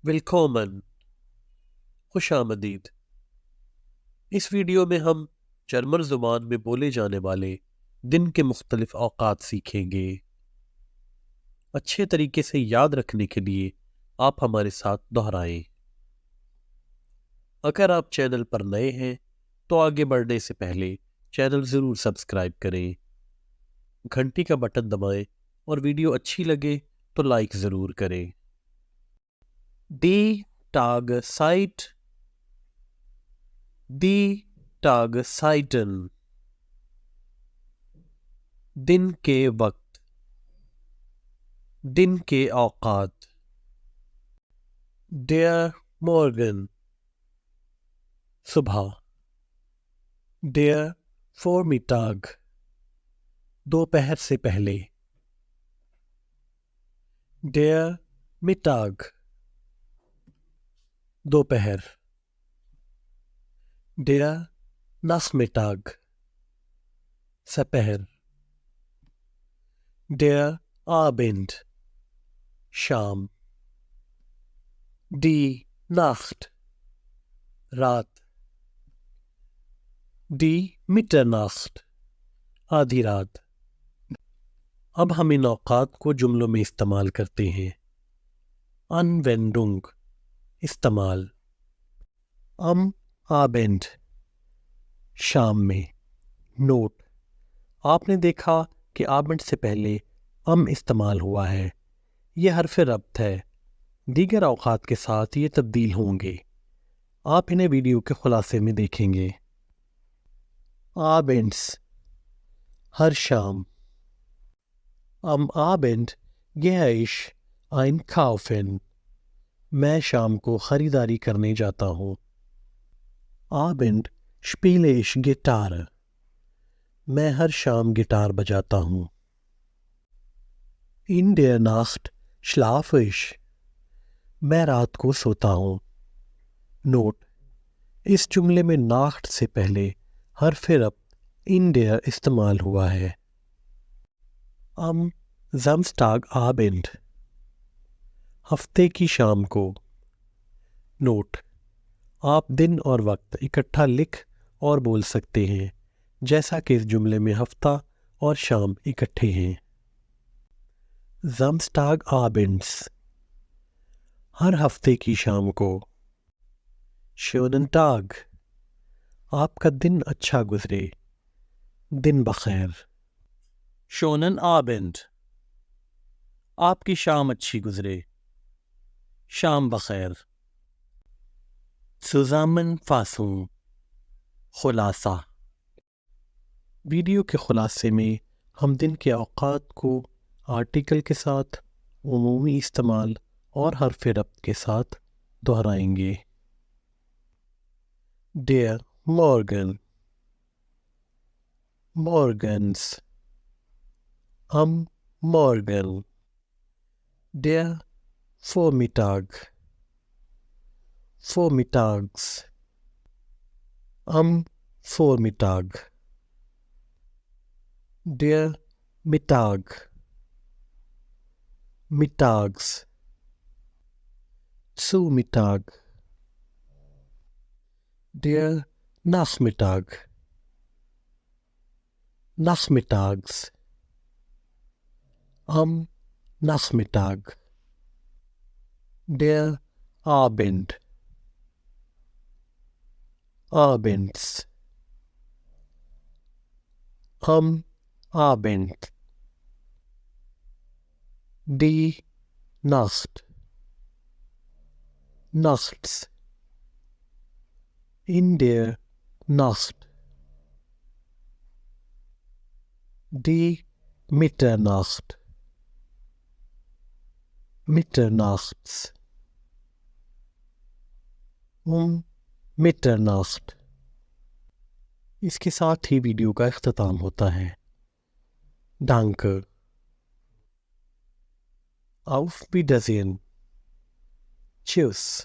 ویلکومن، خوش آمدید۔ اس ویڈیو میں ہم جرمن زبان میں بولے جانے والے دن کے مختلف اوقات سیکھیں گے۔ اچھے طریقے سے یاد رکھنے کے لیے آپ ہمارے ساتھ دہرائیں۔ اگر آپ چینل پر نئے ہیں تو آگے بڑھنے سے پہلے چینل ضرور سبسکرائب کریں، گھنٹی کا بٹن دبائیں اور ویڈیو اچھی لگے تو لائک ضرور کریں۔ دی ٹاگسائٹ، دی ٹاگسائٹن، دن کے وقت، دن کے اوقات۔ ڈیر مورگن، صبح۔ ڈیر فورمیٹاگ، دوپہر سے پہلے۔ ڈیر مٹاگ، دوپہر۔ ڈیر ناسمیٹاگ، سپہر۔ ڈیر آبینڈ، شام۔ ڈی ناخت، رات۔ ڈی مٹرناخت، آدھی رات۔ اب ہم ان اوقات کو جملوں میں استعمال کرتے ہیں۔ انوینڈنگ، استعمال۔ ام آبینڈ، شام میں۔ نوٹ: آپ نے دیکھا کہ آبینڈ سے پہلے ام استعمال ہوا ہے۔ یہ حرف ربط ہے، دیگر اوقات کے ساتھ یہ تبدیل ہوں گے۔ آپ انہیں ویڈیو کے خلاصے میں دیکھیں گے۔ آبینڈس، ہر شام۔ ام آبینڈ gehe ich einkaufen، میں شام کو خریداری کرنے جاتا ہوں۔ آبینڈ spiele ich Gitarre، میں ہر شام گٹار بجاتا ہوں۔ In der Nacht schlafe ich، میں رات کو سوتا ہوں۔ نوٹ: اس جملے میں ناخت سے پہلے حرف ربط in der استعمال ہوا ہے۔ ام Samstag Abend، ہفتے کی شام کو۔ نوٹ: آپ دن اور وقت اکٹھا لکھ اور بول سکتے ہیں، جیسا کہ اس جملے میں ہفتہ اور شام اکٹھے ہیں۔ Samstag abends، ہر ہفتے کی شام کو۔ Schönen Tag، آپ کا دن اچھا گزرے، دن بخیر۔ Schönen Abend، آپ کی شام اچھی گزرے، شام بخیر۔ Zusammenfassung، خلاصہ۔ ویڈیو کے خلاصے میں ہم دن کے اوقات کو آرٹیکل کے ساتھ، عمومی استعمال اور حرف ربط کے ساتھ دہرائیں گے۔ Der Morgen، morgens، am Morgen۔ Der Vormittag، vormittags، am Vormittag۔ Der Mittag، mittags، zu Mittag۔ Der Nachmittag، nachmittags، am Nachmittag۔ Der Abend، abends، am Abend۔ Die Nacht، nachts، in der Nacht۔ Die Mitternacht، mitternachts، Mitternacht۔ اس کے ساتھ ہی video کا اختتام ہوتا ہے۔ Danke، auf Wiedersehen، Tschüss۔